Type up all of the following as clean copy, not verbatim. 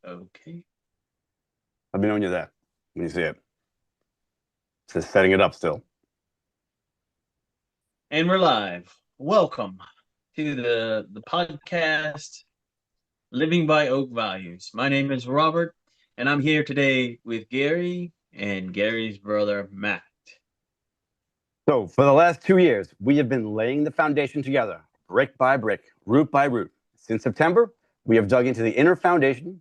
Okay. Let me know when you're there, when you see it. Just setting it up still. And we're live. Welcome to the podcast Living by Oak Values. My name is Robert, and I'm here today with Gary and Gary's brother Matt. So, for the last 2 years, we have been laying the foundation together, brick by brick, root by root. Since September, we have dug into the inner foundation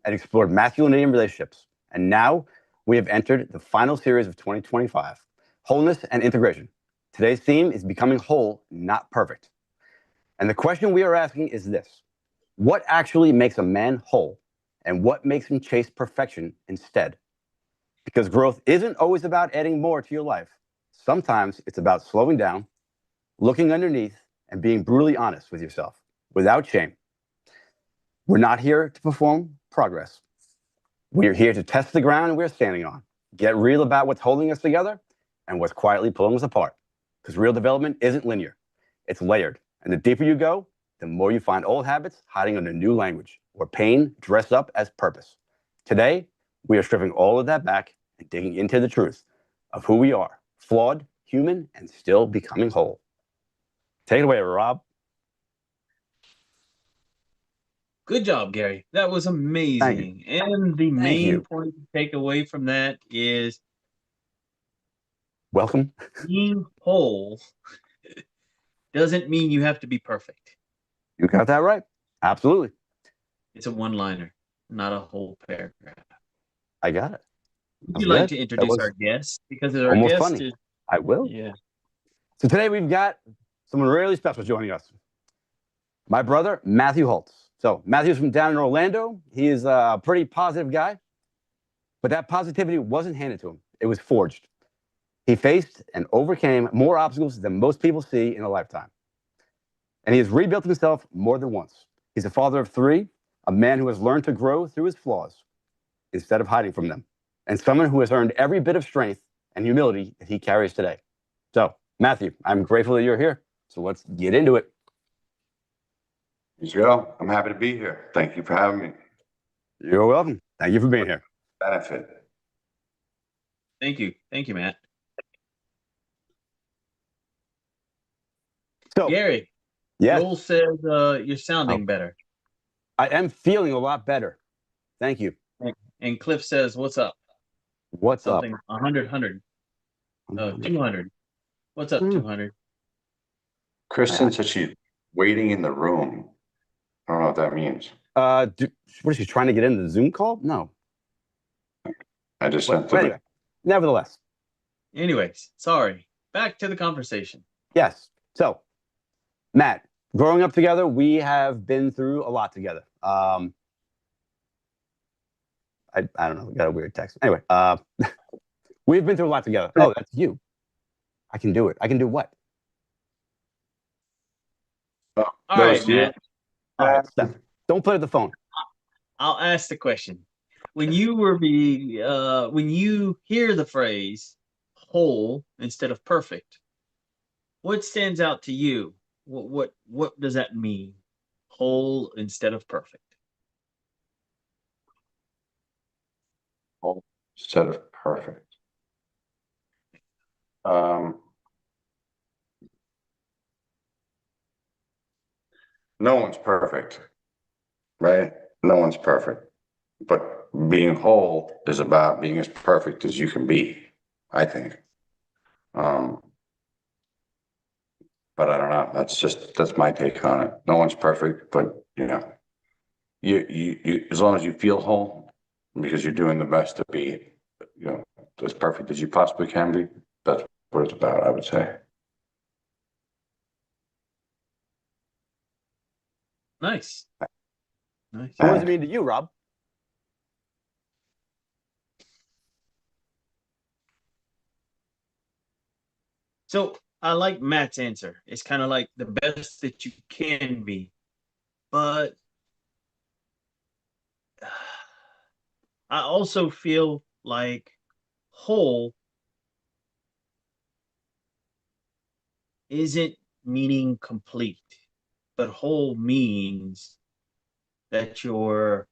and explored masculinity and relationships. And now we have entered the final series of 2025, wholeness and integration. Today's theme is becoming whole, not perfect. And the question we are asking is this: what actually makes a man whole, and what makes him chase perfection instead? Because growth isn't always about adding more to your life. Sometimes it's about slowing down, looking underneath, and being brutally honest with yourself without shame. We're not here to perform progress. We're here to test the ground we're standing on, get real about what's holding us together and what's quietly pulling us apart. Because real development isn't linear, it's layered. And the deeper you go, the more you find old habits hiding under new language, or pain dressed up as purpose. Today, we are stripping all of that back and digging into the truth of who we are, flawed, human, and still becoming whole. Take it away, Rob. Good job, Gary. That was Thank you. amazing. And the Thank main you. point to take away from that is Welcome. being whole doesn't mean you have to be perfect. You got that right. Absolutely. It's a one-liner, not a whole paragraph. I got it. Would That's you like good. to That introduce was our guest? Because our almost guest funny. is, I will. yeah. So today we've got someone really special joining us. My brother, Matthew Holtz. So Matthew's from down in Orlando. He is a pretty positive guy, but that positivity wasn't handed to him. It was forged. He faced and overcame more obstacles than most people see in a lifetime. And he has rebuilt himself more than once. He's a father of three, a man who has learned to grow through his flaws instead of hiding from them, and someone who has earned every bit of strength and humility that he carries today. So, Matthew, I'm grateful that you're here. So let's get into it. Joe, I'm happy to be here. Thank you for having me. You're welcome. Thank you for being here. Benefit. Thank you. Thank you, Matt. So, Gary, yes, Joel says you're sounding better. I am feeling a lot better. Thank you. And Cliff says, what's up? What's Something up? 100. 200. What's up, 200? Kristen said she's waiting in the room. I don't know what that means. What is she trying to get into the Zoom call? No. I just But sent the anyway, nevertheless, Anyways, sorry. Back to the conversation. yes. So, Matt, growing up together, we have been through a lot together. I don't know. We got a weird text. Anyway, we've been through a lot together. Oh, that's you. I can do it. I can do what? All right, you. Matt. All right, stop. Don't play with the phone. I'll ask the question. When you when you hear the phrase whole instead of perfect, what stands out to you? What does that mean? Whole instead of perfect. Instead of perfect. No one's perfect, right? No one's perfect. But being whole is about being as perfect as you can be, I think. But I don't know. That's my take on it. No one's perfect, but you as long as you feel whole, because you're doing the best to be, as perfect as you possibly can be. That's what it's about, I would say. Nice. Nice. So what does it mean to you, Rob? So I like Matt's answer. It's kind of like the best that you can be. But I also feel like whole isn't meaning complete, but whole means that you're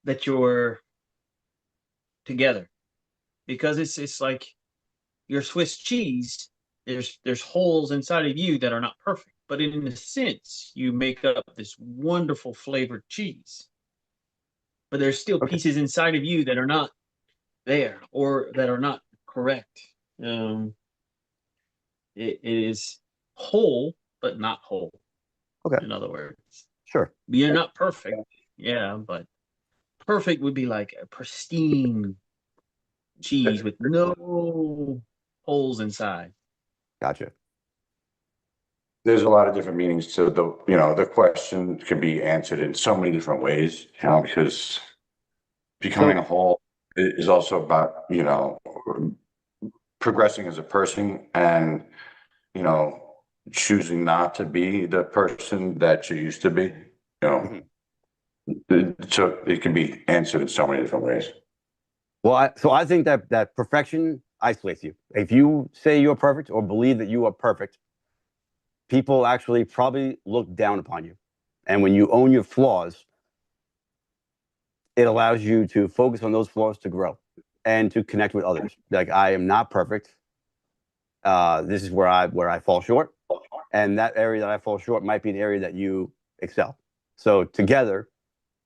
that you're together, because it's like your Swiss cheese. There's holes inside of you that are not perfect, but in a sense, you make up this wonderful flavored cheese. But there's still Okay. pieces inside of you that are not there or that are not correct. It is whole, but not whole. Okay. In other words, Sure. you're not perfect. Yeah, but perfect would be like a pristine cheese with no holes inside. Gotcha. There's a lot of different meanings to the question can be answered in so many different ways, because becoming a So, whole is also about, progressing as a person and, you know, choosing not to be the person that you used to be, mhm. so it can be answered in so many different ways. Well, I think that perfection isolates you. If you say you're perfect or believe that you are perfect, people actually probably look down upon you. And when you own your flaws, it allows you to focus on those flaws to grow and to connect with others. Like, I am not perfect. This is where I fall short, and that area that I fall short might be the area that you excel. So together,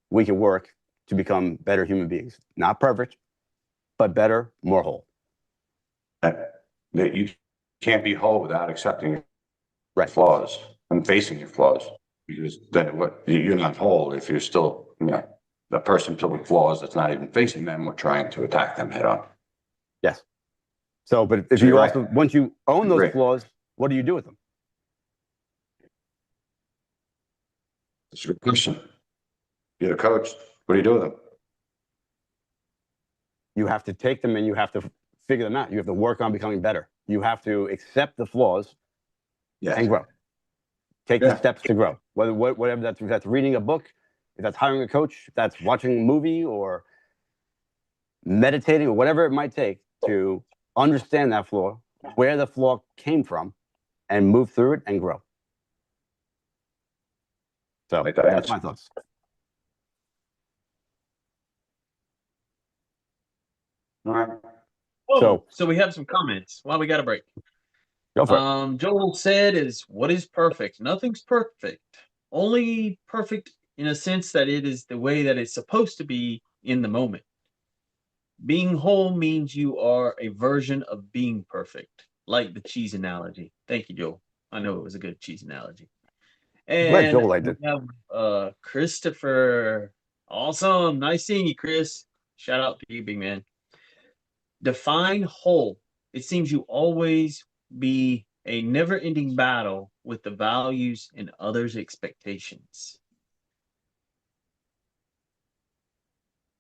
we can work to become better human beings. Not perfect, but better, more whole. That you can't be whole without accepting your Right. flaws and facing your flaws, because then you're not whole if you're still, the person filled with flaws that's not even facing them or trying to attack them head on. Yes. So, but if So you're you right. also, once you I own those agree. flaws, what do you do with them? It's a good question. You're the coach. What do you do with them? You have to take them and you have to figure them out. You have to work on becoming better. You have to accept the flaws Yes. and grow. Take the Yeah. steps to grow. Whatever that's, if that's reading a book, if that's hiring a coach, if that's watching a movie or meditating or whatever it might take to understand that flaw, where the flaw came from, and move through it and grow. So Like that that's answer. my thoughts. All right. Oh, So so we have some comments while we got a break. go for it. Joel said is what is perfect? Nothing's perfect. Only perfect in a sense that it is the way that it's supposed to be in the moment. Being whole means you are a version of being perfect, like the cheese analogy. Thank you, Joel. I know it was a good cheese analogy. I'm glad And Joel liked we it. have Christopher. Awesome. Nice seeing you, Chris. Shout out to you, big man. Define whole. It seems you always be a never ending battle with the values and others' expectations.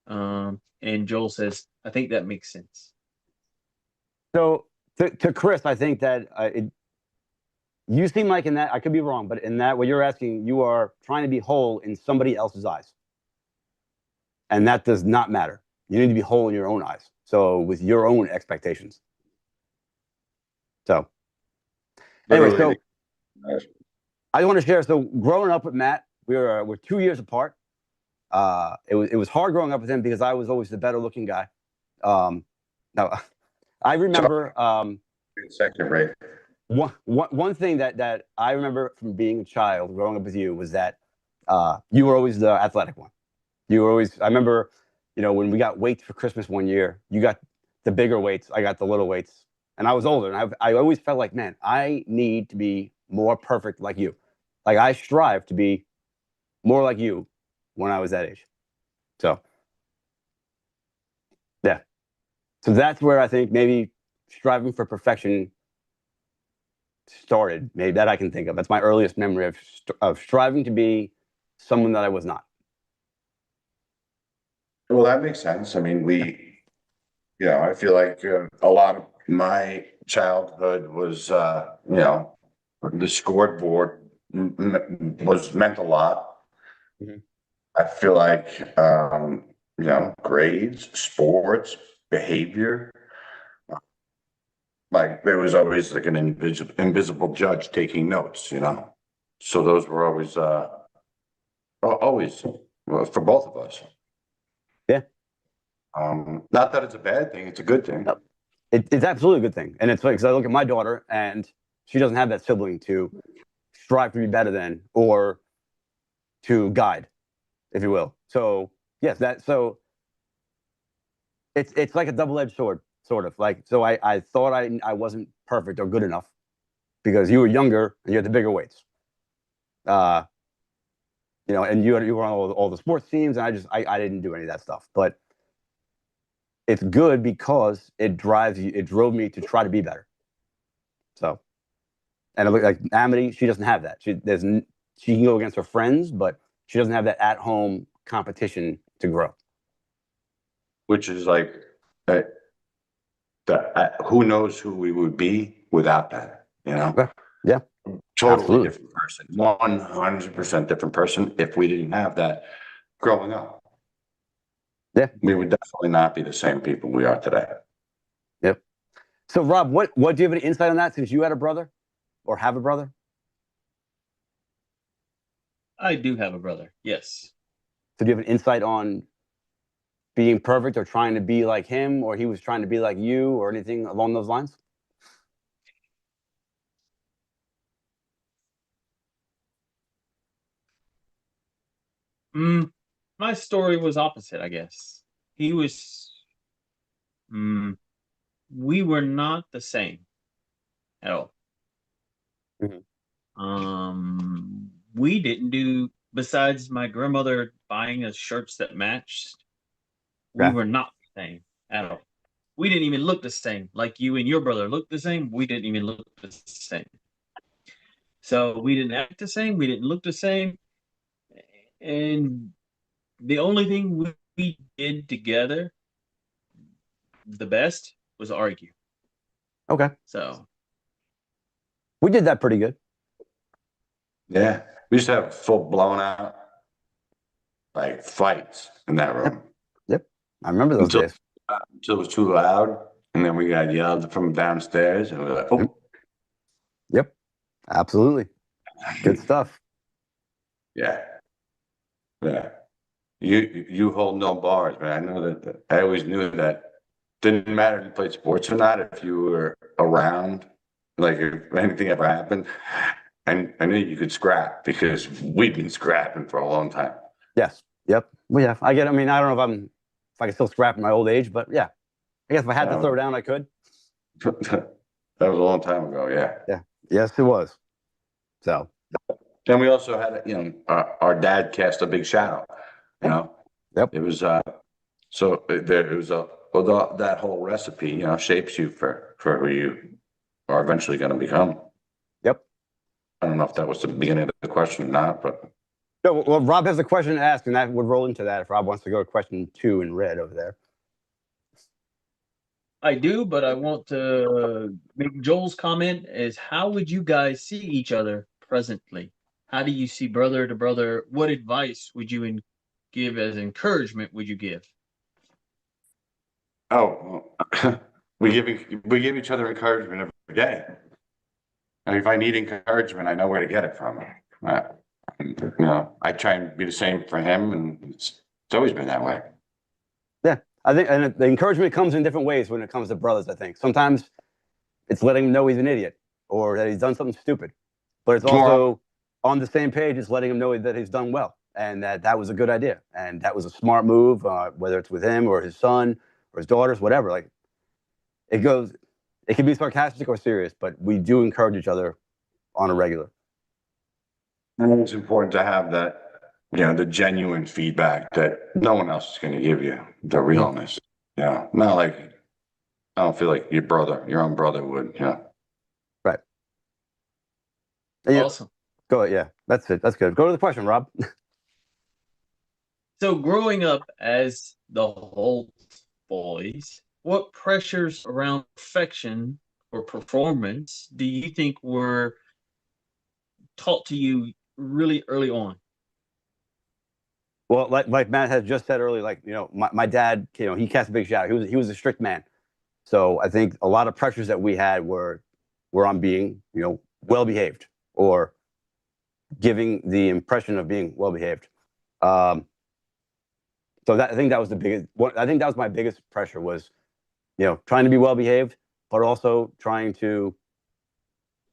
And Joel says, I think that makes sense. So to Chris, I think that you seem like, in that, I could be wrong, but in that what you're asking, you are trying to be whole in somebody else's eyes. And that does not matter. You need to be whole in your own eyes. So with your own expectations. So anyway, Literally. so I want to share. So growing up with Matt, we're 2 years apart. It was hard growing up with him because I was always the better looking guy. Now I remember Second rate. one thing that I remember from being a child growing up with you was that you were always the athletic one. You were always. I remember, when we got weights for Christmas one year, you got the bigger weights, I got the little weights, and I was older, and I always felt like, man, I need to be more perfect like you. Like, I strive to be more like you when I was that age. So yeah, so that's where I think maybe striving for perfection started. Maybe that I can think of. That's my earliest memory of striving to be someone that I was not. Well, that makes sense. I mean, I feel like a lot of my childhood was, the scoreboard was meant a lot. Mhm. I feel like, grades, sports, behavior, like there was always like an invisible judge taking notes. So those were always, always, well, for both of us. Not that it's a bad thing; it's a good thing. No, it's absolutely a good thing. And it's like, 'cause I look at my daughter and she doesn't have that sibling to strive to be better than or to guide, if you will. So yes, it's like a double-edged sword, sort of. Like, so I thought I wasn't perfect or good enough because you were younger and you had the bigger weights. Uh, and you were on all the sports teams, and I didn't do any of that stuff. But it's good because it drove me to try to be better. So, and I look like Amity, she doesn't have that. She can go against her friends, but she doesn't have that at home competition to grow. Which is like, uh, who knows who we would be without that? Yeah, yeah, Totally absolutely. different person, 100% different person. If we didn't have that growing up, Yeah, we would definitely not be the same people we are today. yep. So, Rob, what do you have any insight on that since you had a brother or have a brother? I do have a brother. Yes. So, do you have an insight on being perfect or trying to be like him, or he was trying to be like you, or anything along those lines? Mm, my story was opposite, I guess. He was. Mm, we were not the same at all. Mhm. We didn't do. Besides my grandmother buying us shirts that matched, we Yeah. were not the same at all. We didn't even look the same. Like you and your brother looked the same. We didn't even look the same. So we didn't act the same. We didn't look the same. And the only thing we did together the best was argue. Okay. So We did that pretty good. Yeah, we used to have full blown out like fights in that Yep. room Yep. I remember those until days. until it was too loud, and then we got yelled from downstairs, and we were like, Yep. "Oh, Yep. Absolutely. Good stuff. yeah, yeah." You hold no bars, man. I know that. I always knew that didn't matter if you played sports or not. If you were around, like if anything ever happened, and I knew you could scrap because we've been scrapping for a long time. Yes. Yep. Well, yeah. I get. I mean, I don't know if I can still scrap in my old age, but yeah. I guess if I had to That throw down, I could. that was a long time ago. Yeah. Yeah. Yes, it was. So. Then we also had, our dad cast a big shadow. You Yep. know, Yep. it was so there it was a well, that whole recipe, shapes you for who you are eventually going to become. Yep. I don't know if that was the beginning of the question or not, but No, well, Rob has a question to ask, and that would roll into that if Rob wants to go to question 2 in red over there. I do, but I want to make Joel's comment is how would you guys see each other presently? How do you see brother to brother? What advice would you give as encouragement would you give? oh, we give each other encouragement every day. And if I need encouragement, I know where to get it from. I try and be the same for him, and it's always been that way. Yeah, I think, and the encouragement comes in different ways when it comes to brothers. I think sometimes it's letting him know he's an idiot or that he's done something stupid, but it's It's more, also on the same page. It's letting him know that he's done well and that was a good idea and that was a smart move, whether it's with him or his son or his daughters, whatever. Like it goes, it can be sarcastic or serious, but we do encourage each other on a regular. and it's important to have that, the genuine feedback that no one else is going to give you, the Mhm. realness. Not like I don't feel like your own brother would. Right. And, Awesome. go ahead. Yeah, that's it. That's good. Go to the question, Rob. So growing up as the Holt boys, what pressures around perfection or performance do you think were taught to you really early on? Well, like Matt has just said earlier, like my dad, he cast a big shot. He was a strict man, so I think a lot of pressures that we had were on being well behaved or giving the impression of being well behaved. Um, So I think that was the biggest. I think that was my biggest pressure was, trying to be well behaved, but also trying to,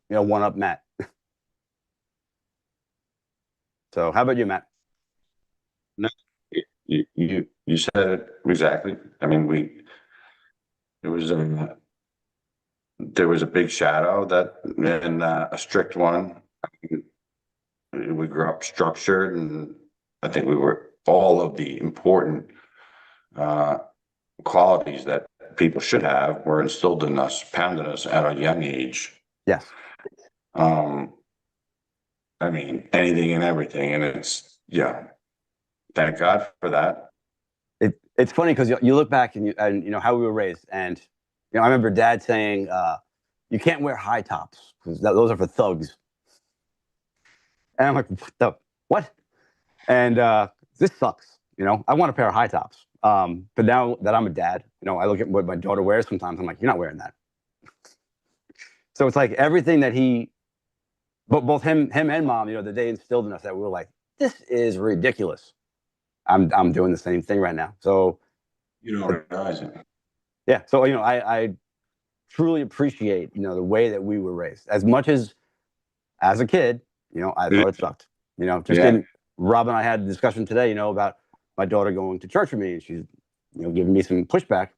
one up Matt. So how about you, Matt? No, you said it exactly. I mean, it was there was a big shadow that and a strict one. We grew up structured, and I think we were all of the important uh, qualities that people should have were instilled in us, pounded us at a young age. Yes. Um, I mean, anything and everything, and yeah. Thank God for that. It's funny because you look back and how we were raised, and I remember Dad saying, "You can't wear high tops because those are for thugs." And I'm like, "What?" And this sucks. I want a pair of high tops. But now that I'm a dad, I look at what my daughter wears sometimes. I'm like, "You're not wearing that." So it's like everything that but both him and mom, that they instilled in us that we were like, "This is ridiculous." I'm doing the same thing right now. So You don't realize it. yeah. So I truly appreciate the way that we were raised. As much as a kid, I thought it sucked. Just Yeah. in Rob and I had a discussion today, about my daughter going to church with me, and she's giving me some pushback.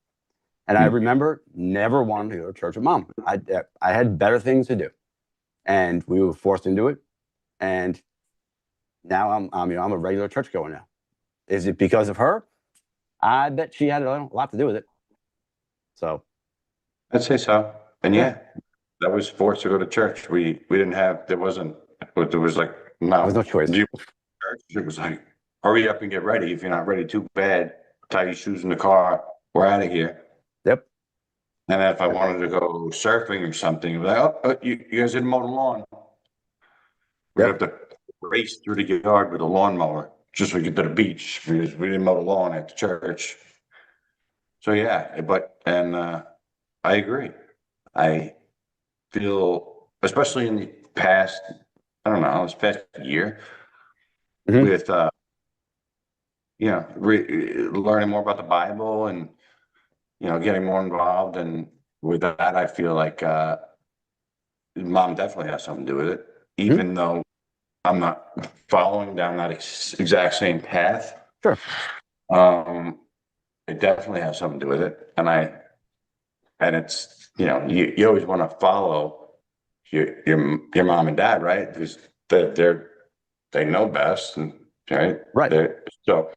And I remember never wanting to go to church with mom. I had better things to do, and we were forced into it. And now I'm a regular churchgoer now. Is it because of her? I bet she had a lot to do with it. So I'd say so. And yeah, yeah, that was forced to go to church. We didn't have, there was like, there was no no, choice. church. It was like, hurry up and get ready. If you're not ready, too bad. Tie your shoes in the car. We're out of here. Yep. And then if I wanted to go surfing or something, like, oh, you guys didn't mow the lawn. We'd have Yep. to race through the yard with a lawnmower just so we get to the beach because we didn't mow the lawn at the church. So yeah, I agree. I feel, especially in the past, I don't know, this past year Hmm. with, learning more about the Bible and, getting more involved. And with that, I feel like, mom definitely has something to do with it, Hmm. even though I'm not following down that exact same path. Sure. Um, it definitely has something to do with it. And it's, you always want to follow your mom and dad, right? Because they know best, and right. Right. So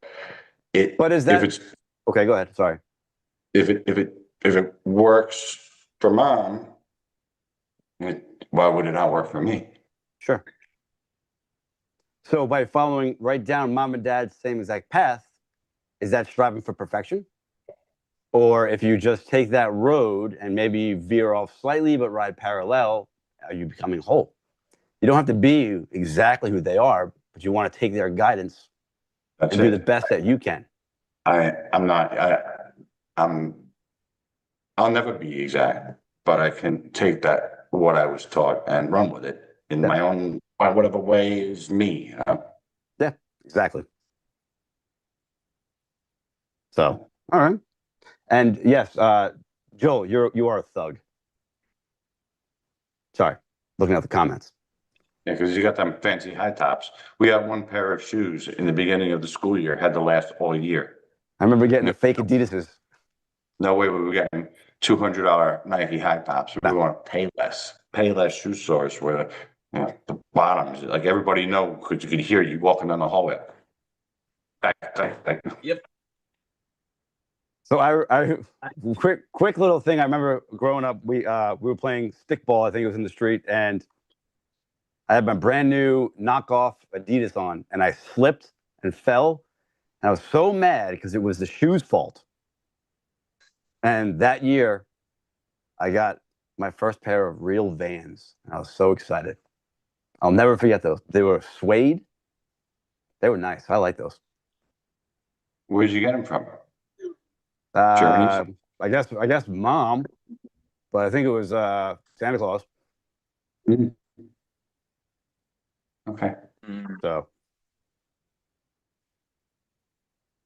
But is if that it's okay? Go ahead. Sorry. if it works for mom, why would it not work for me? Sure. So by following right down mom and dad's same exact path, is that striving for perfection? Or if you just take that road and maybe veer off slightly but ride parallel, are you becoming whole? You don't have to be exactly who they are, but you want to take their guidance That's and do the it. best that you can. I'm not. I'm. I'll never be exact, but I can take that what I was taught and run with it in Yeah. my own whatever way is me. Yeah, exactly. So, all right. And yes, Joel, you are a thug. Sorry, looking at the comments. Yeah, because you got them fancy high tops. We had one pair of shoes in the beginning of the school year, had to last all year. I remember getting No, the fake Adidas's. no way we were getting $200 Nike high tops. We No, want to pay less shoe stores where the bottoms, like everybody know, because you could hear you walking down the hallway. Yep. so I quick little thing. I remember growing up, we were playing stickball. I think it was in the street, and I had my brand new knockoff Adidas on, and I slipped and fell, and I was so mad because it was the shoe's fault. And that year, I got my first pair of real Vans, and I was so excited. I'll never forget those. They were suede. They were nice. I like those. Where'd you get them from? Germany? Uh, I guess mom, but I think it was Santa Claus. Mhm. Okay. Mm. So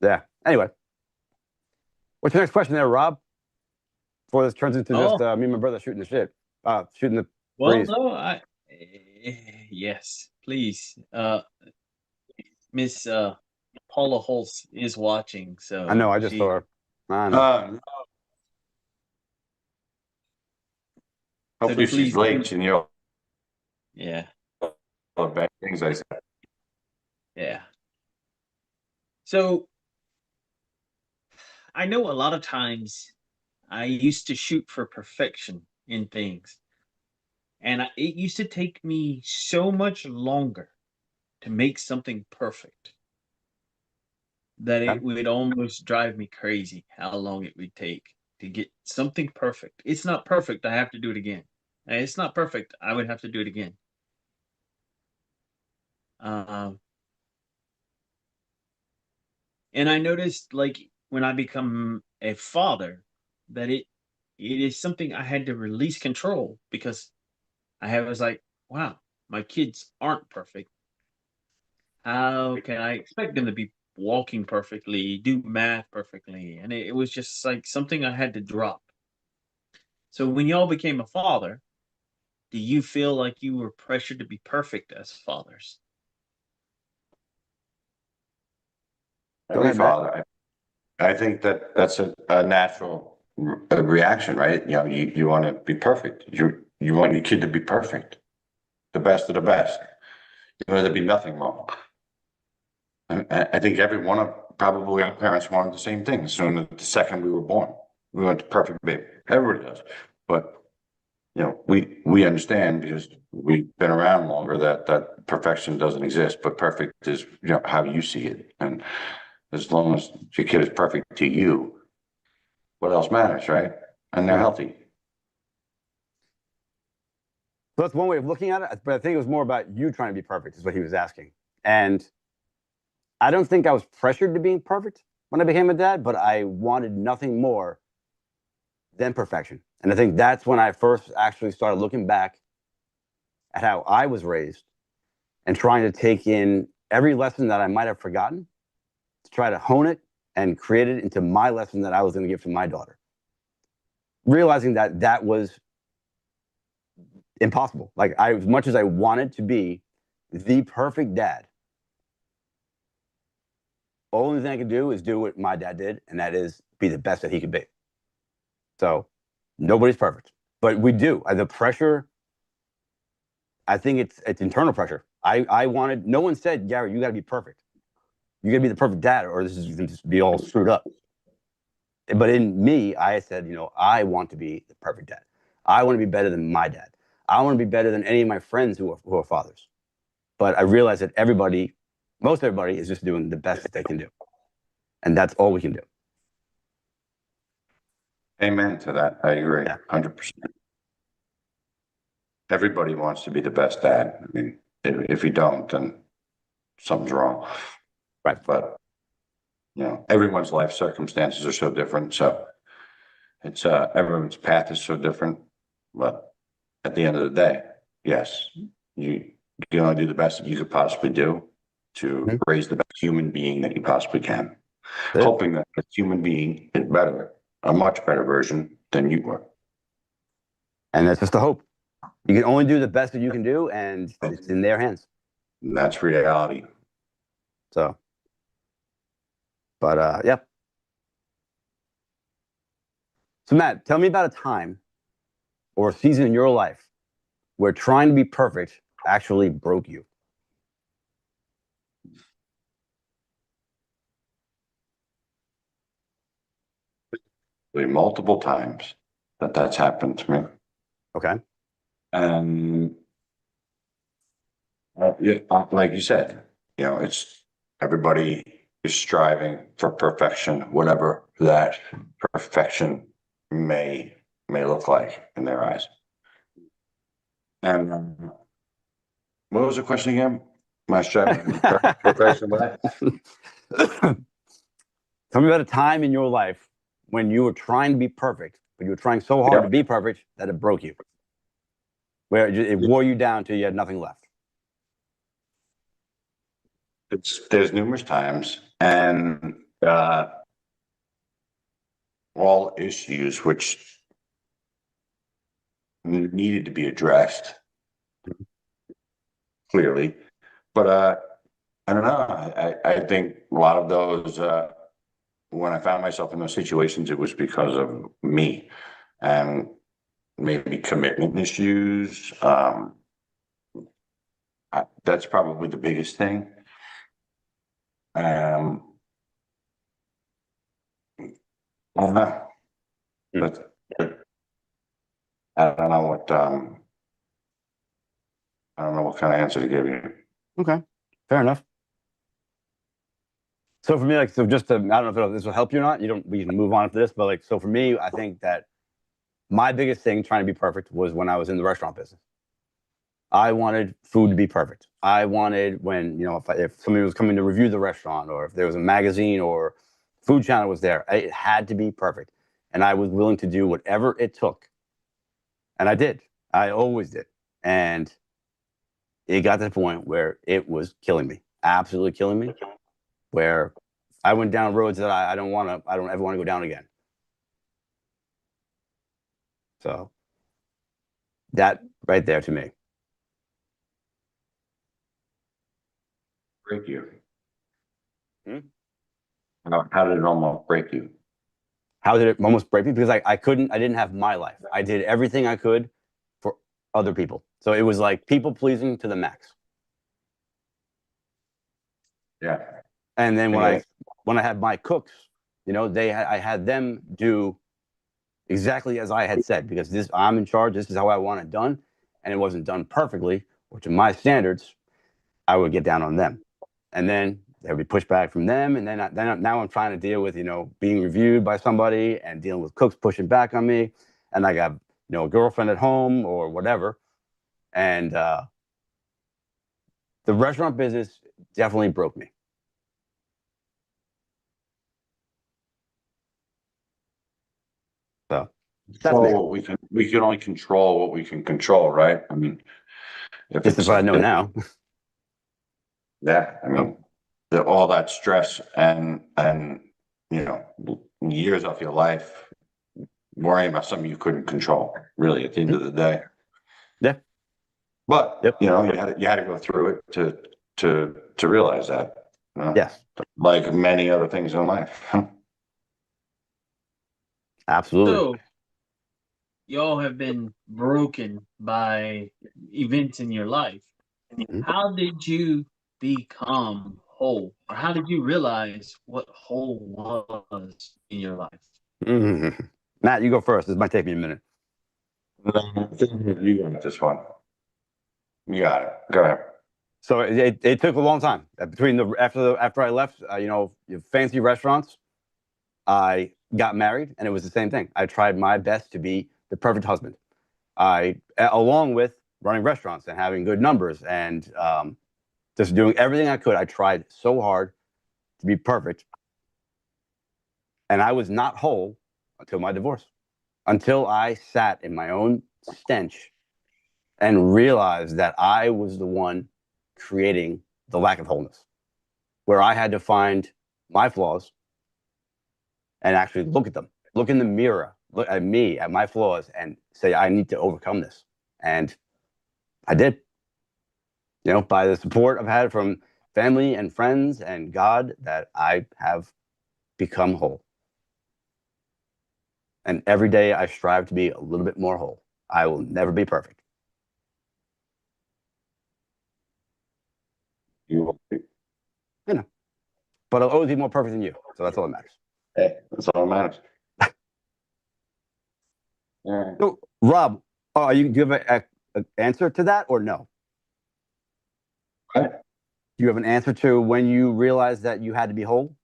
yeah. Anyway, what's your next question there, Rob? Before this turns into just Oh, me and my brother shooting the shit, shooting the well, breeze. no, yes, please. Miss Paula Holtz is watching, I know. so I just saw she, her. I know. so Hopefully she's please, late and you'll yeah, bad things I said. yeah. So I know a lot of times I used to shoot for perfection in things, and it used to take me so much longer to make something perfect that Okay. it would almost drive me crazy how long it would take to get something perfect. It's not perfect, I have to do it again. And it's not perfect, I would have to do it again. Um, and I noticed, like, when I become a father, that it is something I had to release control because was like, wow, my kids aren't perfect. How can I expect them to be walking perfectly, do math perfectly? And it was just like something I had to drop. So when y'all became a father, do you feel like you were pressured to be perfect as fathers? Go Every ahead, Matt. father, I think that that's a natural reaction, right? You know, you want to be perfect. You want your kid to be perfect, the best of the best. You know, there'd be nothing wrong. I think every one of probably our parents wanted the same thing. As soon as the second we were born, we want the perfect baby. Everybody does, but you know, we understand because we've been around longer that perfection doesn't exist, but perfect is how you see it, and as long as your kid is perfect to you, what else matters, right? And they're Yeah. healthy. So that's one way of looking at it. But I think it was more about you trying to be perfect, is what he was asking. And I don't think I was pressured to being perfect when I became a dad, but I wanted nothing more than perfection. And I think that's when I first actually started looking back at how I was raised and trying to take in every lesson that I might have forgotten to try to hone it and create it into my lesson that I was going to give to my daughter. Realizing that that was impossible. Like, as much as I wanted to be the perfect dad, only thing I could do is do what my dad did, and that is be the best that he could be. So nobody's perfect, but we do. The pressure, I think it's internal pressure. I wanted. No one said, Gary, you got to be perfect. You got to be the perfect dad, or this is going to just be all screwed up. But in me, I said, I want to be the perfect dad. I want to be better than my dad. I want to be better than any of my friends who are fathers. But I realized that most everybody, is just doing the best that they can do, and that's all we can do. Amen to that. I agree, Yeah. 100%. Everybody wants to be the best dad. I mean, if you don't, then something's wrong. Right. But everyone's life circumstances are so different. So it's everyone's path is so different. But at the end of the day, yes, you can only do the best that you could possibly do to Mhm. raise the best human being that you possibly can, That's it. hoping that the human being is better, a much better version than you were. And that's just the hope. You can only do the best that you can do, and it's in their hands. And that's reality. So, but yeah. So Matt, tell me about a time or a season in your life where trying to be perfect actually broke you. Multiple times that's happened to me. Okay. And yeah, like you said, it's everybody is striving for perfection, whatever that perfection may look like in their eyes. And what was the question again? My striving for perfection, what? Tell me about a time in your life when you were trying to be perfect, but you were trying so hard to Yep. be perfect that it broke you, where it wore you down till you had nothing left. There's numerous times, and uh, all issues which needed to be addressed clearly. But I don't know. I think a lot of those, when I found myself in those situations, it was because of me and maybe commitment issues. That's probably the biggest thing. Um, I don't know. Hmm. But I don't know I don't know what kind of answer to give you. Okay, fair enough. So for me, like, so just to, I don't know if this will help you or not. You don't. We can move on to this, but like, so for me, I think that my biggest thing trying to be perfect was when I was in the restaurant business. I wanted food to be perfect. I wanted when, if somebody was coming to review the restaurant, or if there was a magazine or Food Channel was there, it had to be perfect, and I was willing to do whatever it took, and I did. I always did, and it got to the point where it was killing me, absolutely killing me, where I went down roads that I don't ever want to go down again. So that right there to me. Break you. Hmm? How did it almost break you? How did it almost break me? Because I didn't have my life. I did everything I could for other people. So it was like people pleasing to the max. Yeah. And then I get it. when I had my cooks, I had them do exactly as I had said, because this I'm in charge. This is how I want it done, and it wasn't done perfectly, or to my standards. I would get down on them, and then there would be pushback from them, and now I'm trying to deal with being reviewed by somebody and dealing with cooks pushing back on me, and I got a girlfriend at home or whatever, and the restaurant business definitely broke me. So that's me. Control what we can only control what we can control, right? I mean, if This is it's what I know now. yeah, I So, mean, all that stress and you know years off your life worrying about something you couldn't control, really, at the end hmm, of the day. yeah, But yep, you had to go through it to realize that, yes, like many other things in life. absolutely. So y'all have been broken by events in your life. Mhm. How did you become whole? Or how did you realize what whole was in your life? Mhm. Matt, you go first. This might take me a minute. You got this one. You got it. Go ahead. So it took a long time between after I left, fancy restaurants. I got married, and it was the same thing. I tried my best to be the perfect husband. Along with running restaurants and having good numbers and just doing everything I could. I tried so hard to be perfect, and I was not whole until my divorce. Until I sat in my own stench and realized that I was the one creating the lack of wholeness, where I had to find my flaws and actually look at them, look in the mirror, look at me, at my flaws, and say, I need to overcome this. And I did, by the support I've had from family and friends and God, that I have become whole. And every day I strive to be a little bit more whole. I will never be perfect, You, you know, but I'll always be more perfect than you. So that's all that matters. hey, that's all that matters. Yeah. So, Rob, do you have an answer to that or no? Right. Do you have an answer to when you realized that you had to be whole?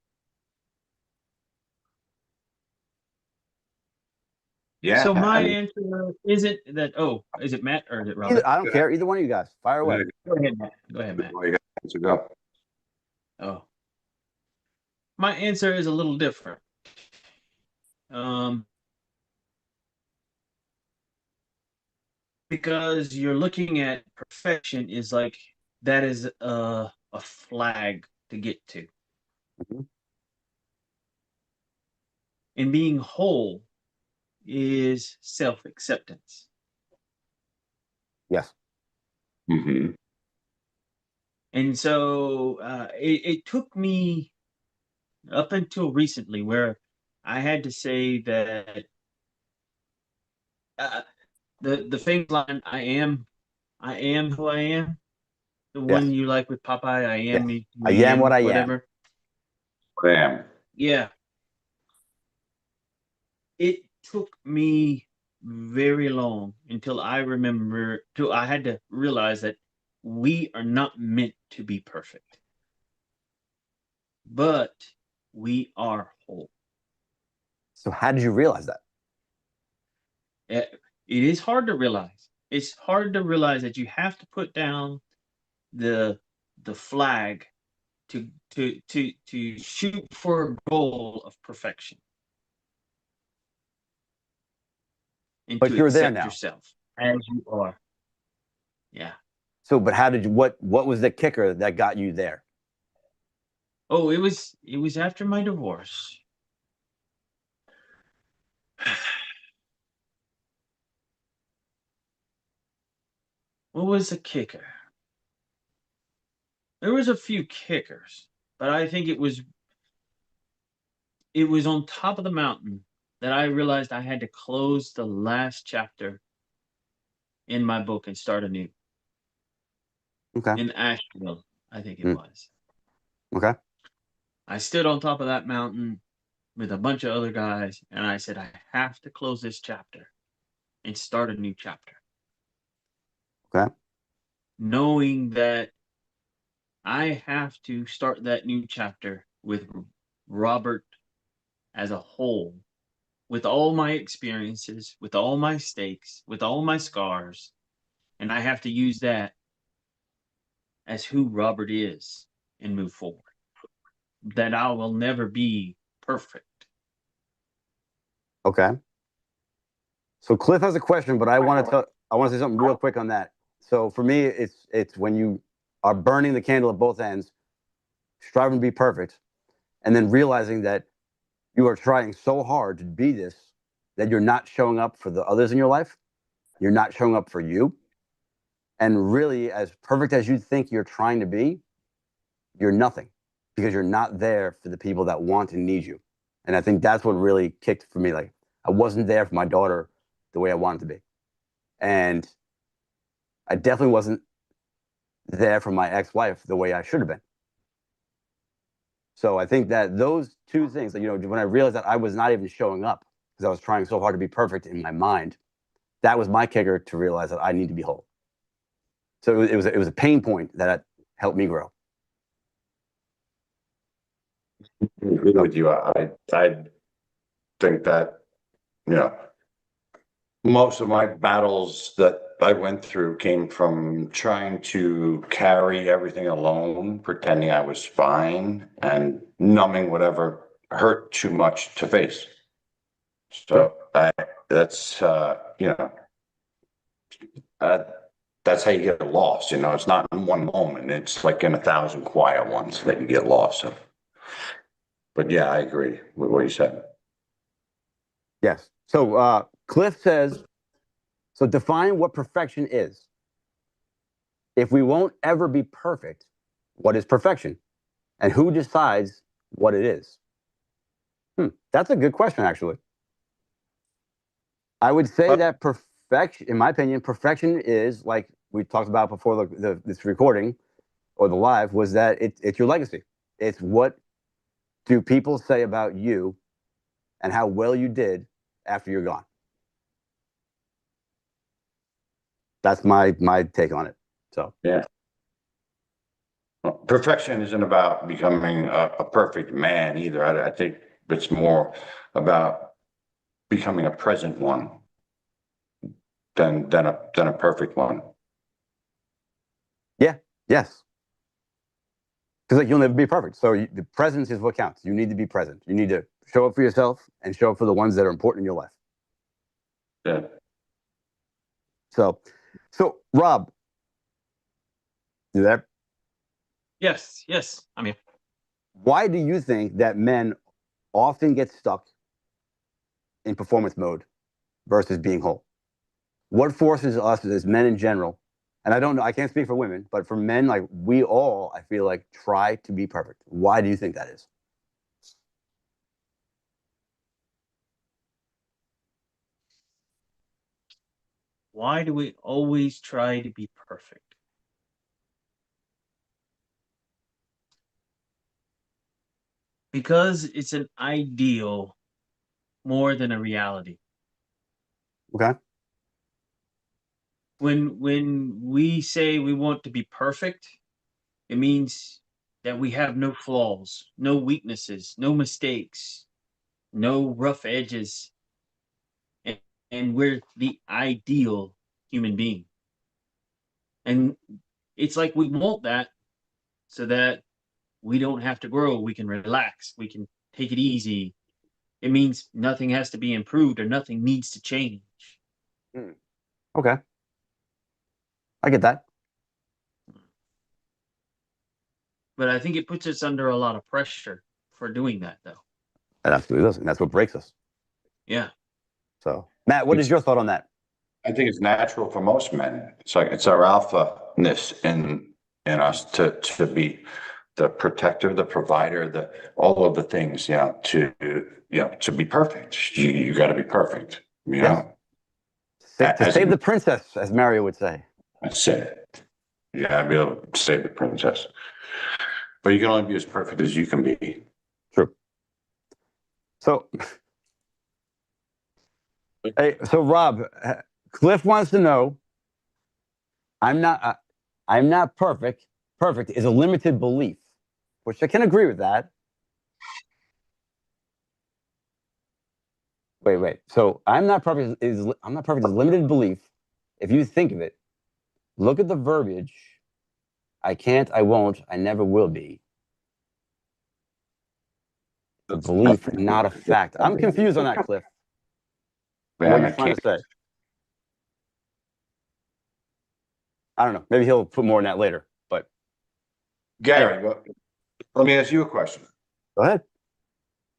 Yeah. So I my mean, answer isn't that. Oh, is it Matt or is it Either, Robert? I don't care. Either one of you guys. Fire away. Go ahead, Matt. Go ahead, Matt. you got to go. Oh, my answer is a little different. Um, because you're looking at perfection is like that is a flag to get to. Mhm. And being whole is self acceptance. Yes. Mm-hmm. And so it took me up until recently where I had to say that uh, the famous line, I am who I am," the one Yes. you like with Popeye, I am Yes. me, I who I am what am, I am. whatever. Bam. Yeah, it took me very long until till I had to realize that we are not meant to be perfect, but we are whole. So how did you realize that? It is hard to realize. It's hard to realize that you have to put down the the flag to shoot for a goal of perfection and But to you're there accept now. yourself as you are. Yeah. So, but how did you? What was the kicker that got you there? Oh, it was after my divorce. What was the kicker? There was a few kickers, but I think it was on top of the mountain that I realized I had to close the last chapter in my book and start anew Okay. in Asheville, I think it Mm. was. Okay. I stood on top of that mountain with a bunch of other guys and I said, I have to close this chapter and start a new chapter, Okay. knowing that I have to start that new chapter with Robert as a whole, with all my experiences, with all my stakes, with all my scars, and I have to use that as who Robert is and move forward. That I will never be perfect. Okay. So Cliff has a question, but I want to say something real quick on that. So for me, it's when you are burning the candle at both ends, striving to be perfect, and then realizing that you are trying so hard to be this that you're not showing up for the others in your life. You're not showing up for you. And really, as perfect as you think you're trying to be, you're nothing because you're not there for the people that want and need you. And I think that's what really kicked for me. Like, I wasn't there for my daughter the way I wanted to be. And I definitely wasn't there for my ex-wife the way I should have been. So I think that those two things, when I realized that I was not even showing up because I was trying so hard to be perfect in my mind, that was my kicker to realize that I need to be whole. So it was a pain point that helped me grow. I agree So with you. I think that, you know, most of my battles that I went through came from trying to carry everything alone, pretending I was fine and numbing whatever hurt too much to face. sure. So that's, uh, that's how you get lost. It's not in one moment. It's like in 1,000 quiet ones that you get lost. So, but yeah, I agree with what you said. Yes. So Cliff says, so define what perfection is. If we won't ever be perfect, what is perfection? And who decides what it is? That's a good question, actually. I would say Uh, that perfection, in my opinion, perfection is like we talked about before this recording or the live, was that it's your legacy. It's what do people say about you and how well you did after you're gone. That's my take on it. So yeah. Perfection isn't about becoming a perfect man either. I think it's more about becoming a present one than a perfect one. yeah, yes, because like you'll never be perfect. So the presence is what counts. You need to be present. You need to show up for yourself and show up for the ones that are important in your life. Yeah. So, so Rob, you there? Yes, yes. I mean, Why do you think that men often get stuck in performance mode versus being whole? What forces us as men in general, and I don't know, I can't speak for women, but for men, like we all, I feel like, try to be perfect. Why do you think that is? Why do we always try to be perfect? Because it's an ideal more than a reality. Okay. When we say we want to be perfect, it means that we have no flaws, no weaknesses, no mistakes, no rough edges, and, and we're the ideal human being. And it's like we want that so that we don't have to grow, we can relax, we can take it easy. It means nothing has to be improved or nothing needs to change. Hmm. Okay. I get that. But I think it puts us under a lot of pressure for doing that, though. It absolutely does. And that's what breaks us. Yeah. So, Matt, what is It's, your thought on that? I think it's natural for most men. It's like it's our alpha-ness in us to be the protector, the provider, the all of the things, to be perfect. You got to be perfect, Yes. To as save a, the princess, as Mario would say. that's it. You got to be able to save the princess, but you can only be as perfect as you can be. True. So, hey, so Rob, Cliff wants to know. I'm not. I'm not perfect. Perfect is a limited belief, which I can agree with that. Wait. So I'm not perfect is limited belief. If you think of it, look at the verbiage. I can't. I won't. I never will be. It's a That's belief, nothing. not a fact. I'm confused on that, Cliff. What Man, you're I trying can't. to say? I don't know. Maybe he'll put more on that later. But anyway, Gary, let me ask you a question. go ahead.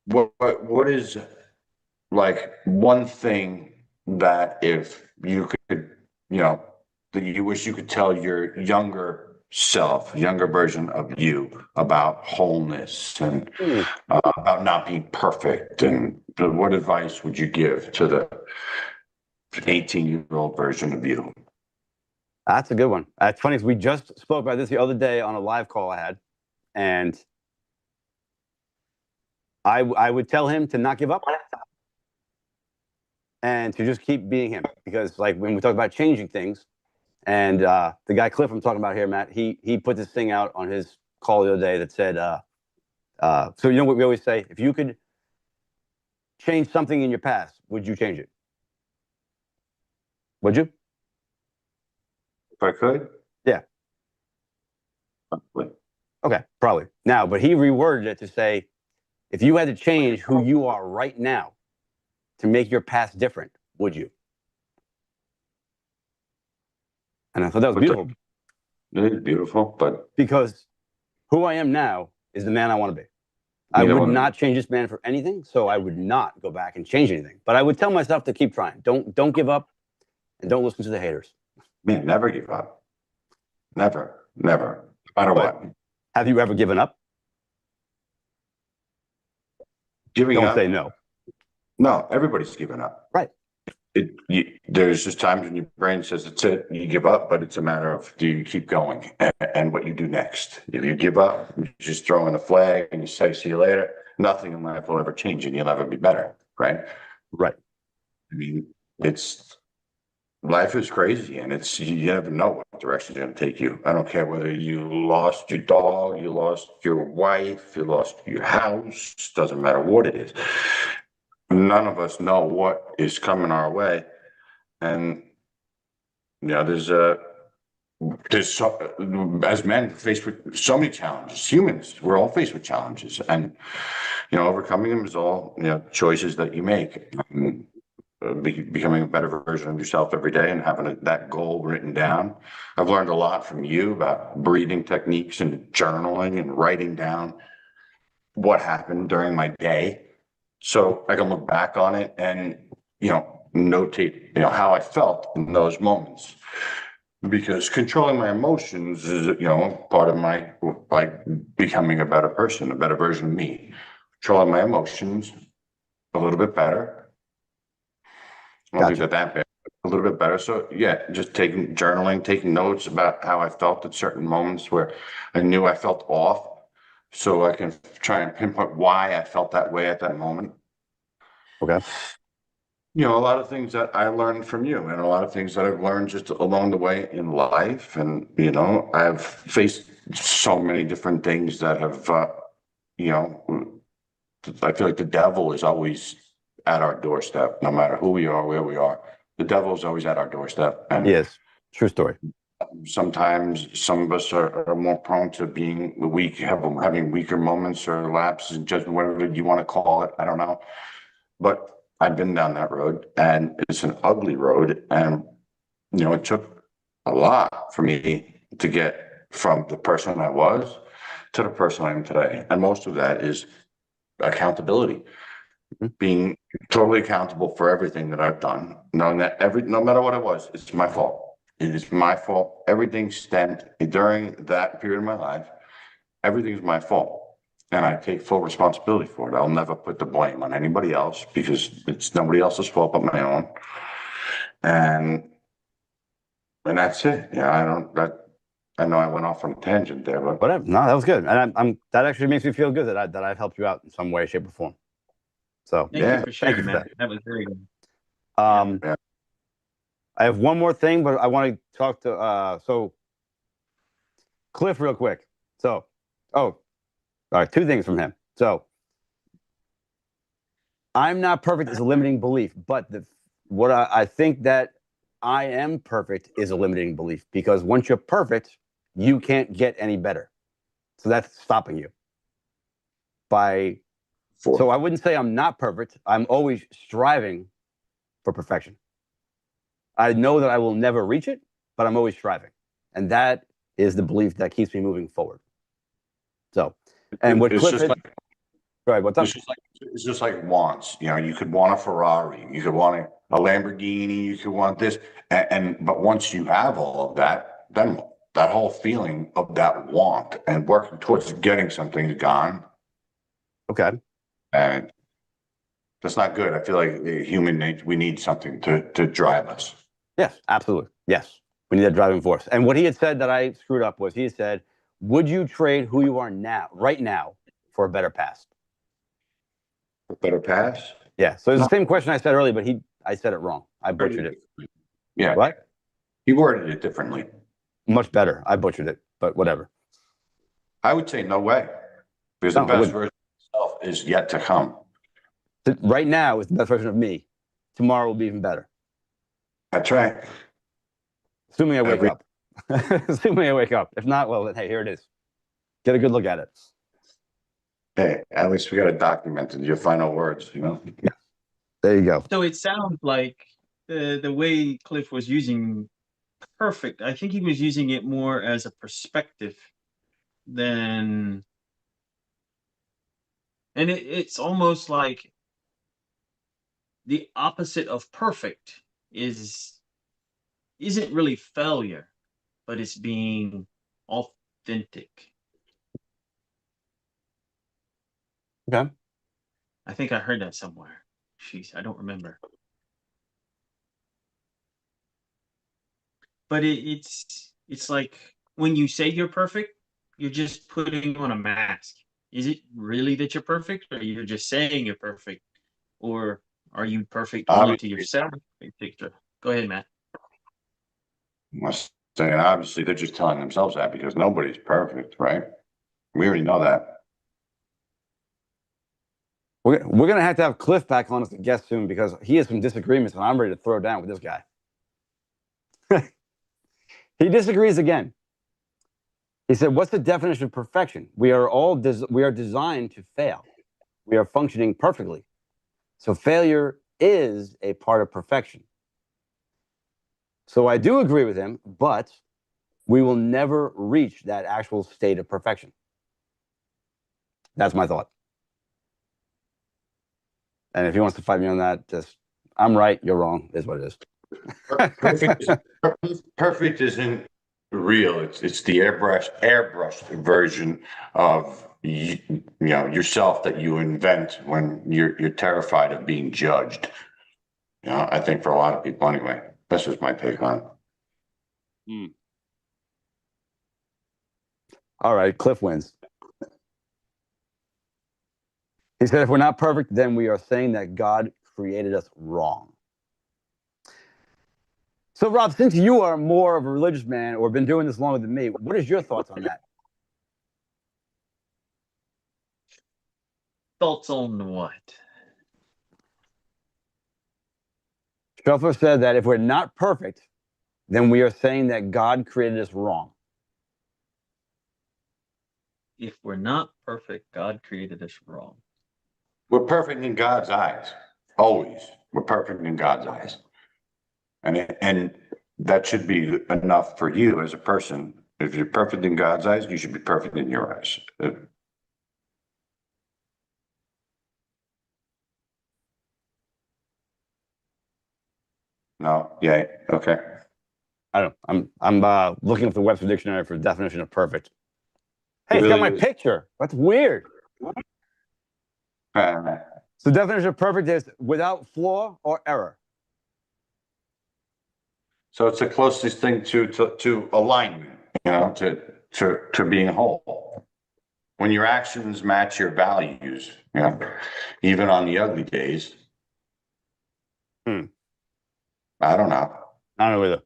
What is like one thing that if you could, you know, that you wish you could tell your younger self, younger version of you about wholeness and Hmm. about not being perfect, and what advice would you give to the 18-year-old version of you? That's a good one. It's funny because we just spoke about this the other day on a live call I had, and I would tell him to not give up and to just keep being him because like when we talk about changing things, and the guy Cliff I'm talking about here, Matt, he put this thing out on his call the other day that said, so you know what we always say, if you could change something in your past, would you change it? Would you? If I could, Yeah. probably. Okay, probably. Now, but he reworded it to say, if you had to change who you are right now to make your past different, would you? And I thought that was But beautiful it is beautiful, but because who I am now is the man I want to be. I neither would one of not change this man for anything, so I would not go back and change anything. But I would tell myself to keep trying. Don't give up, and don't listen to the haters. man, never give up. Never, never, no matter But what. have you ever given up? Giving Don't say up. no. No, everybody's giving up. Right. There's just times when your brain says it's it, you give up, but it's a matter of do you keep going and what you do next. If you give up, you just throw in a flag and you say, see you later, nothing in life will ever change and you'll never be better. Right. Right. I mean, it's life is crazy and you never know what direction it's going to take you. I don't care whether you lost your dog, you lost your wife, you lost your house, doesn't matter what it is. None of us know what is coming our way. And there's as men faced with so many challenges, humans, we're all faced with challenges, and overcoming them is all choices that you make. Becoming a better version of yourself every day and having that goal written down. I've learned a lot from you about breathing techniques and journaling and writing down what happened during my day so I can look back on it and, notate, how I felt in those moments. Because controlling my emotions is, part of my, like, becoming a better person, a better version of me. Controlling my emotions a little bit better. I don't think Gotcha. that bad, a little bit better. So yeah, just journaling, taking notes about how I felt at certain moments where I knew I felt off. So I can try and pinpoint why I felt that way at that moment. Okay. A lot of things that I learned from you and a lot of things that I've learned just along the way in life. And, I've faced so many different things that have, you know, I feel like the devil is always at our doorstep, no matter who we are, where we are. The devil is always at our doorstep. And Yes. True story. sometimes some of us are more prone to being weak, having weaker moments or lapses in judgment, whatever you want to call it. I don't know. But I've been down that road and it's an ugly road. And, it took a lot for me to get from the person I was to the person I am today. And most of that is accountability, Mhm. being totally accountable for everything that I've done, knowing that no matter what it was, it's my fault. It is my fault. Everything stemmed during that period of my life. Everything's my fault. And I take full responsibility for it. I'll never put the blame on anybody else because it's nobody else's fault but my own. And that's it. Yeah, I know I went off on a tangent there, but Whatever. No, that was good, and I'm that actually makes me feel good that I've helped you out in some way, shape, or form. So Thank you yeah, for thank you sharing for that. that. That was very good. Yeah. Um, yeah. I have one more thing, but I want to talk to Cliff real quick. So, oh, all right, two things from him. So, I'm not perfect is a limiting belief, but what I think that I am perfect is a limiting belief because once you're perfect, you can't get any better. So that's stopping you. By so For I wouldn't say I'm not perfect. I'm always striving for perfection. I know that I will never reach it, but I'm always striving, and that is the belief that keeps me moving forward. So, and what it's Cliff just had, like right? What's up? it's just like wants. You could want a Ferrari, you could want a Lamborghini, you could want this, but once you have all of that, then that whole feeling of that want and working towards getting something is gone, Okay. and that's not good. I feel like the human nature, we need something to drive us. Yes, absolutely. Yes, we need that driving force. And what he had said that I screwed up was he had said, "Would you trade who you are now, right now, for a better past?" A better pass? Yeah. So it's No, the same question I said earlier, but I said it wrong. I butchered it. yeah, What? he worded it differently. Much better. I butchered it, but whatever. I would say no way, because the No, I best wouldn't. version of yourself is yet to come. Right now is the best version of me. Tomorrow will be even better, That's right. assuming I wake Every up. Assuming I wake up. If not, well, then hey, here it is. Get a good look at it. Hey, at least we got it documented, your final words. Yeah. There you go. So it sounds like the way Cliff was using perfect, I think he was using it more as a perspective than, and it's almost like the opposite of perfect isn't really failure, but it's being authentic. Okay. I think I heard that somewhere. Jeez, I don't remember. But it's like when you say you're perfect, you're just putting on a mask. Is it really that you're perfect, or you're just saying you're perfect, or are you perfect only to obviously, yourself? Picture. Go ahead, Matt. I'm saying obviously they're just telling themselves that because nobody's perfect, right? We already know that. We're going to have Cliff back on as a guest soon because he has some disagreements and I'm ready to throw down with this guy. He disagrees again. He said, "What's the definition of perfection? We are designed to fail. We are functioning perfectly. So failure is a part of perfection." So I do agree with him, but we will never reach that actual state of perfection. That's my thought. And if he wants to fight me on that, just I'm right, you're wrong. Is what it is. Perfect, perfect isn't real. It's the airbrushed version of yourself that you invent when you're terrified of being judged. I think for a lot of people anyway. That's just my take on it. Mm. All right, Cliff wins. He said, if we're not perfect, then we are saying that God created us wrong. So, Rob, since you are more of a religious man or been doing this longer than me, what is your thoughts on that? Thoughts on what? Shuffler said that if we're not perfect, then we are saying that God created us wrong. If we're not perfect, God created us wrong. We're perfect in God's eyes. Always. We're perfect in God's eyes. And that should be enough for you as a person. If you're perfect in God's eyes, you should be perfect in your eyes. No, yeah, okay. I don't know. I'm looking up the Webster Dictionary for the definition of perfect. Hey, It it's got really my is. picture. That's weird. Uh, So, definition of perfect is without flaw or error. So it's the closest thing to alignment, to being whole. When your actions match your values, even on the ugly days. Hmm. I don't know. I don't know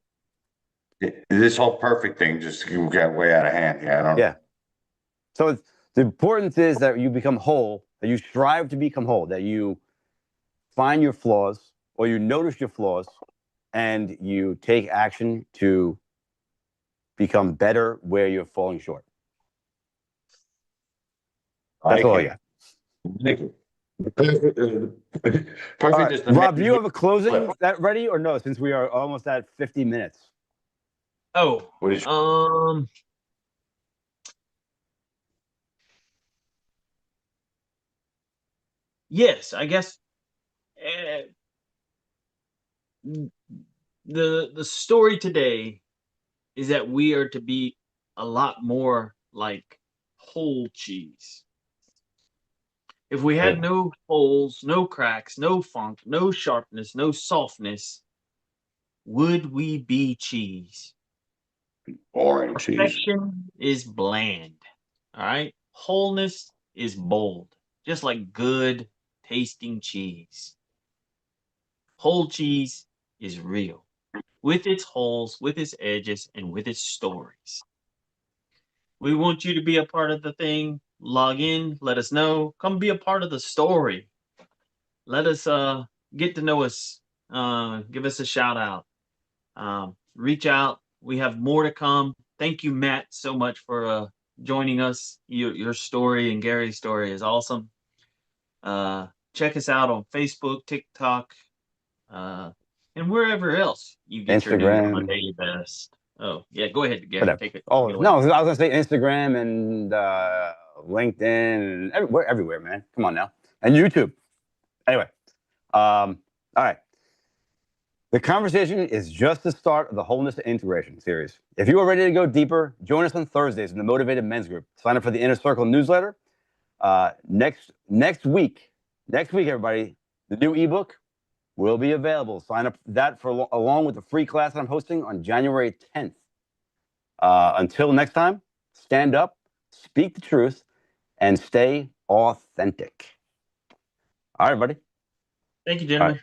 either. This whole perfect thing just got way out of hand. Yeah, I don't. Yeah. So the importance is that you become whole, that you strive to become whole, that you find your flaws or you notice your flaws and you take action to become better where you're falling short. That's all I got. Thank you. Perfect, All right. is the Rob, do you man's have a closing that ready or no, since we are almost at 50 minutes? Oh, What is yes, I guess uh, the story today is that we are to be a lot more like whole cheese. If we had no holes, no cracks, no funk, no sharpness, no softness, would we be cheese? boring cheese? Perfection is bland. All right. Wholeness is bold, just like good tasting cheese. Whole cheese is real, with its holes, with its edges, and with its stories. We want you to be a part of the thing. Log in, let us know. Come be a part of the story. Let us get to know us. Give us a shout out. Reach out. We have more to come. Thank you, Matt, so much for joining us. Your story and Gary's story is awesome. Check us out on Facebook, TikTok, uh, and wherever else you get your news on a Instagram, daily best. Oh, yeah, go ahead, Gary. whatever. Take it Oh, away. no, I was going to say Instagram and LinkedIn and everywhere, man. Come on now. And YouTube. Anyway, all right. The conversation is just the start of the Wholeness to Integration series. If you are ready to go deeper, join us on Thursdays in the Motivated Men's Group. Sign up for the Inner Circle newsletter. Next week, everybody, the new ebook will be available. Sign up for that along with the free class I'm hosting on January 10th. Until next time, stand up, speak the truth, and stay authentic. All right, everybody. Thank you, All right. gentlemen.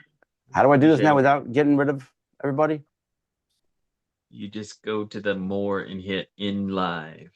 How do I do this Appreciate now it. without getting rid of everybody? You just go to the more and hit in live.